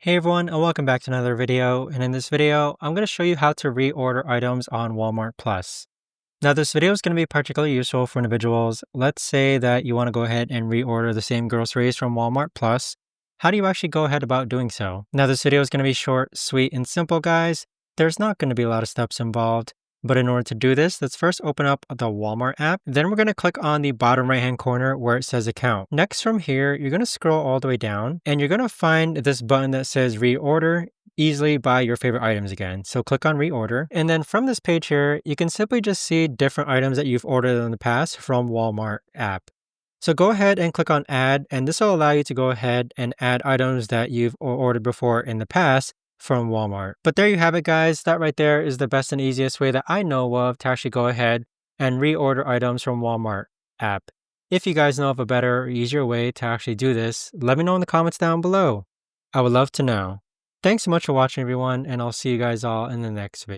Hey everyone, and welcome back to another video. And in this video, I'm going to show you how to reorder items on Walmart Plus. Now, this video is going to be particularly useful for individuals. Let's say that you want to go ahead and reorder the same groceries from Walmart Plus. How do you actually go ahead about doing so? Now, this video is going to be short, sweet, and simple, guys. There's not going to be a lot of steps involved. But in order to do this, let's first open up the Walmart app. Then we're going to click on the bottom right hand corner where it says account. Next from here, you're going to scroll all the way down and you're going to find this button that says reorder. Easily buy your favorite items again. So click on reorder. And then from this page here, you can simply just see different items that you've ordered in the past from Walmart app. So go ahead and click on add, and this will allow you to go ahead and add items that you've ordered before in the past from Walmart. But there you have it, guys. That right there is the best and easiest way that I know of to actually go ahead and reorder items from Walmart app. If you guys know of a better or easier way to actually do this, let me know in the comments down below. I would love to know. Thanks so much for watching, everyone, and I'll see you guys all in the next video.